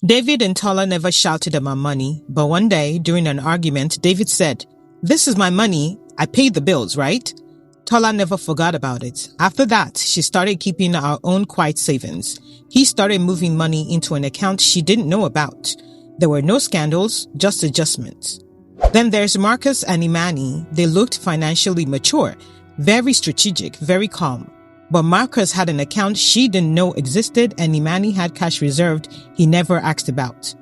David and Tola never shouted about money, but one day, during an argument, David said, "This is my money. I paid the bills, right?" Tola never forgot about it. After that, she started keeping our own quiet savings. He started moving money into an account she didn't know about. There were no scandals, just adjustments. Then there's Marcus and Imani. They looked financially mature, very strategic, very calm. But Marcus had an account she didn't know existed, and Imani had cash reserved he never asked about.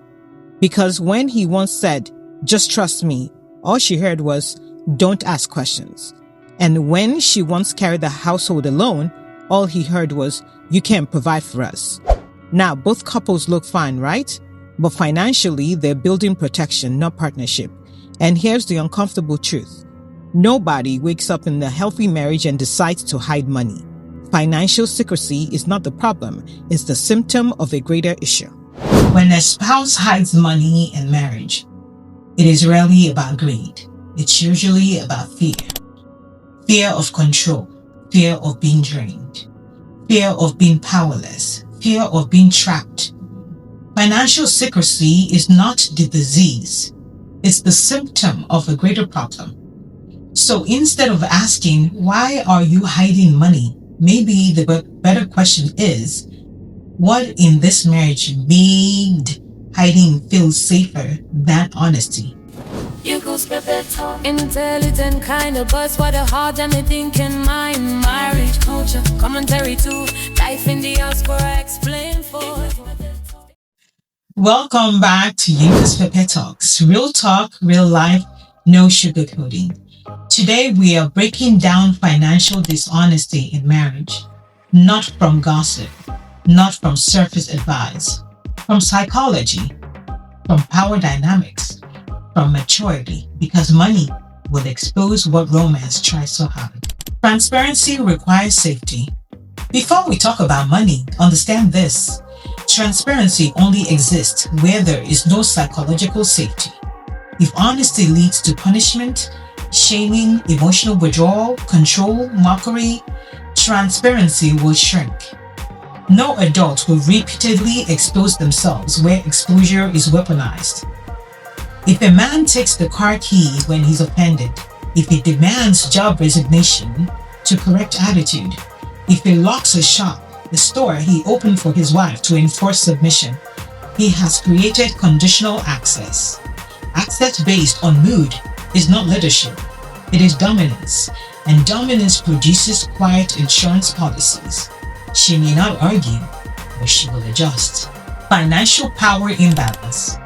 Because when he once said, "Just trust me," all she heard was, "Don't ask questions." And when she once carried the household alone, all he heard was, "You can't provide for us." Now, both couples look fine, right? But financially, they're building protection, not partnership. And here's the uncomfortable truth. Nobody wakes up in a healthy marriage and decides to hide money. Financial secrecy is not the problem, it's the symptom of a greater issue. When a spouse hides money in marriage, it is rarely about greed. It's usually about fear. Fear of control, fear of being drained, fear of being powerless, fear of being trapped. Financial secrecy is not the disease, it's the symptom of a greater problem. So instead of asking, "Why are you hiding money?" maybe the better question is, what in this marriage made hiding feel safer than honesty? Intelligent kind of buzz for the heart and the thinking mind. Marriage culture, commentary too. Life in the diaspora explain for. Welcome back to Yinka's Pepe Talks. Real talk, real life, no sugarcoating. Today we are breaking down financial dishonesty in marriage, not from gossip, not from surface advice, from psychology, from power dynamics, from maturity, because money will expose what romance tries so hard. Transparency requires safety. Before we talk about money, understand this. Transparency only exists where there is no psychological safety. If honesty leads to punishment, shaming, emotional withdrawal, control, mockery, transparency will shrink. No adult will repeatedly expose themselves where exposure is weaponized. If a man takes the car key when he's offended, if he demands job resignation to correct attitude, if he locks a shop, the store he opened for his wife to enforce submission, he has created conditional access. Access based on mood is not leadership, it is dominance, and dominance produces quiet insurance policies. She may not argue, but she will adjust. Financial power imbalance.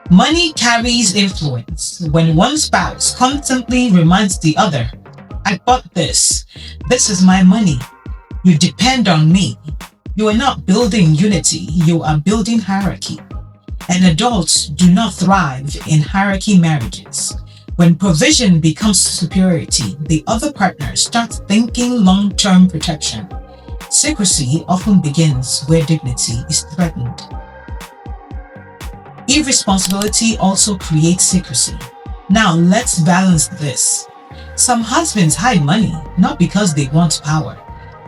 Money carries influence. When one spouse constantly reminds the other, "I bought this. This is my money. You depend on me." You are not building unity, you are building hierarchy. And adults do not thrive in hierarchy marriages. When provision becomes superiority, the other partner starts thinking long-term protection. Secrecy often begins where dignity is threatened. Irresponsibility also creates secrecy. Now let's balance this. Some husbands hide money not because they want power,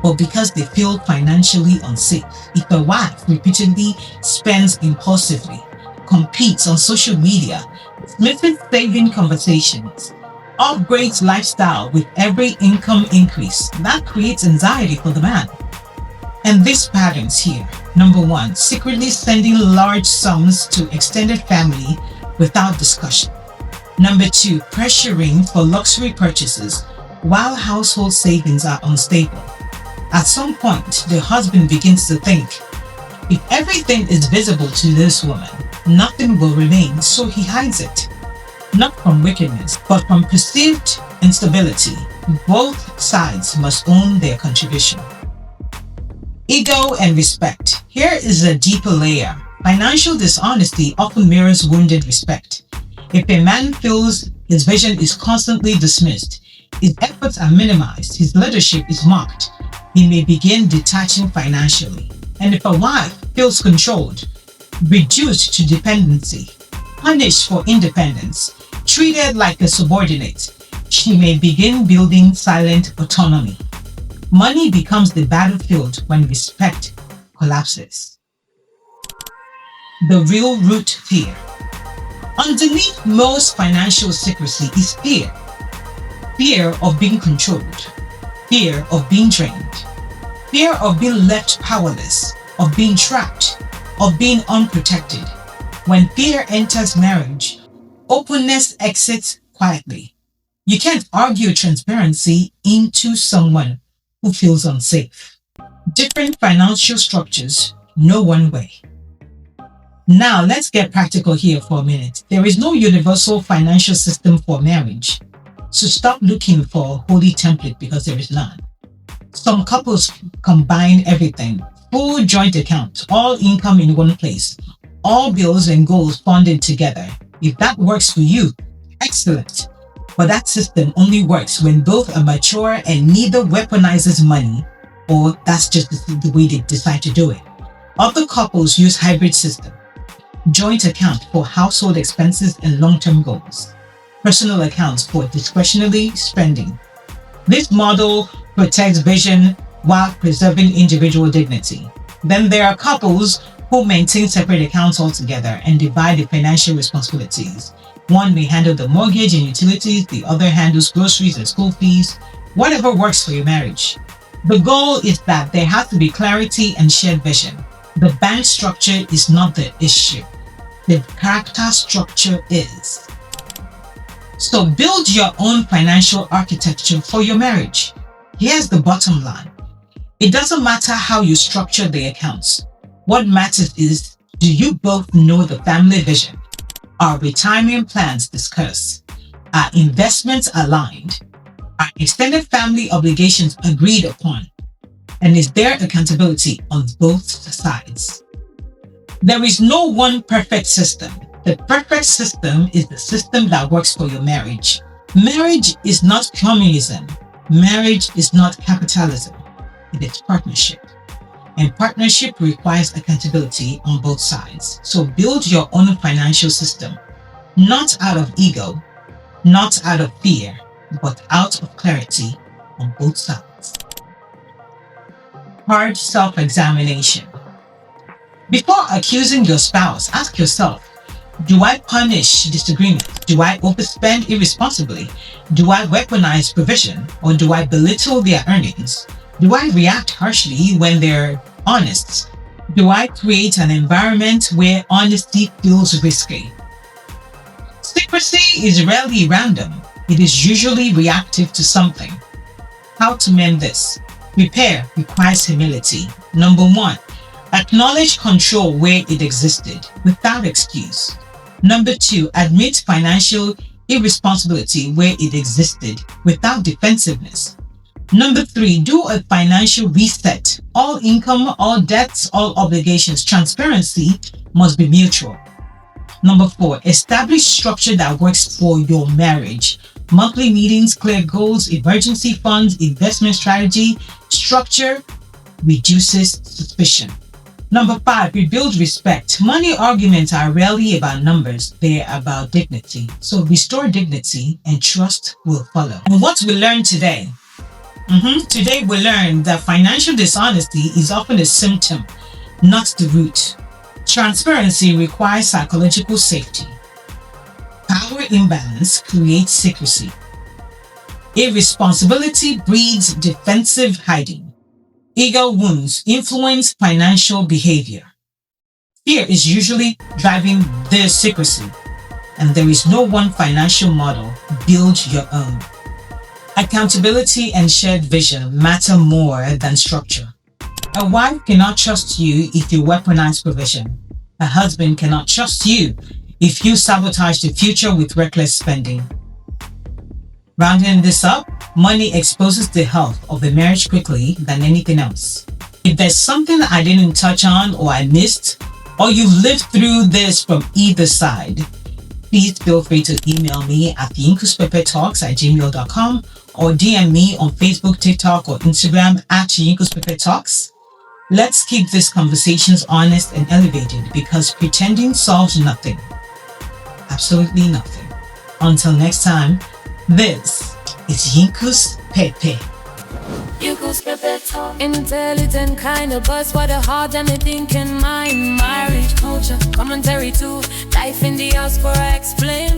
but because they feel financially unsafe. If a wife repeatedly spends impulsively, competes on social media, misses saving conversations, upgrades lifestyle with every income increase, that creates anxiety for the man. And these patterns here. Number one, secretly sending large sums to extended family without discussion. Number two, pressuring for luxury purchases while household savings are unstable. At some point, the husband begins to think, if everything is visible to this woman, nothing will remain, so he hides it. Not from wickedness, but from perceived instability. Both sides must own their contribution. Ego and respect. Here is a deeper layer. Financial dishonesty often mirrors wounded respect. If a man feels his vision is constantly dismissed, his efforts are minimized, his leadership is mocked, he may begin detaching financially. And if a wife feels controlled, reduced to dependency, punished for independence, treated like a subordinate, she may begin building silent autonomy. Money becomes the battlefield when respect collapses. The real root fear. Underneath most financial secrecy is fear. Fear of being controlled, fear of being drained, fear of being left powerless, of being trapped, of being unprotected. When fear enters marriage, openness exits quietly. You can't argue transparency into someone who feels unsafe. Different financial structures, no one way. Now, let's get practical here for a minute. There is no universal financial system for marriage. So stop looking for a holy template because there is none. Some couples combine everything, full joint account, all income in one place, all bills and goals funded together. If that works for you, excellent. But that system only works when both are mature and neither weaponizes money, or that's just the way they decide to do it. Other couples use hybrid system, joint account for household expenses and long-term goals, personal accounts for discretionary spending. This model protects vision while preserving individual dignity. Then there are couples who maintain separate accounts altogether and divide the financial responsibilities. One may handle the mortgage and utilities, the other handles groceries and school fees, whatever works for your marriage. The goal is that there has to be clarity and shared vision. The bank structure is not the issue. The character structure is. So build your own financial architecture for your marriage. Here's the bottom line. It doesn't matter how you structure the accounts. What matters is, do you both know the family vision? Are retirement plans discussed? Are investments aligned? Are extended family obligations agreed upon? And is there accountability on both sides? There is no one perfect system. The perfect system is the system that works for your marriage. Marriage is not communism. Marriage is not capitalism. It is partnership. And partnership requires accountability on both sides. So build your own financial system, not out of ego, not out of fear, but out of clarity on both sides. Hard self-examination. Before accusing your spouse, ask yourself, do I punish disagreement? Do I overspend irresponsibly? Do I weaponize provision? Or do I belittle their earnings? Do I react harshly when they're honest? Do I create an environment where honesty feels risky? Secrecy is rarely random. It is usually reactive to something. How to mend this? Repair requires humility. Number one, acknowledge control where it existed without excuse. Number two, admit financial irresponsibility where it existed without defensiveness. Number three, do a financial reset. All income, all debts, all obligations. Transparency must be mutual. Number four, establish structure that works for your marriage. Monthly meetings, clear goals, emergency funds, investment strategy. Structure reduces suspicion. Number five, rebuild respect. Money arguments are rarely about numbers, they're about dignity. So restore dignity and trust will follow. And what we learned today? Today we learned that financial dishonesty is often a symptom, not the root. Transparency requires psychological safety. Power imbalance creates secrecy. Irresponsibility breeds defensive hiding. Ego wounds influence financial behavior. Fear is usually driving the secrecy, and there is no one financial model. Build your own. Accountability and shared vision matter more than structure. A wife cannot trust you if you weaponize provision. A husband cannot trust you if you sabotage the future with reckless spending. Rounding this up, money exposes the health of a marriage quickly than anything else. If there's something I didn't touch on or I missed, or you've lived through this from either side, please feel free to email me at yinkuspepetalks@gmail.com or DM me on Facebook, TikTok, or Instagram at yinkuspepetalks. Let's keep these conversations honest and elevated because pretending solves nothing. Absolutely nothing. Until next time, this is Yinkus Pepe. Intelligent kind of buzz, what a hard and the thinking mind. Marriage culture, commentary too. Life in the house for I explain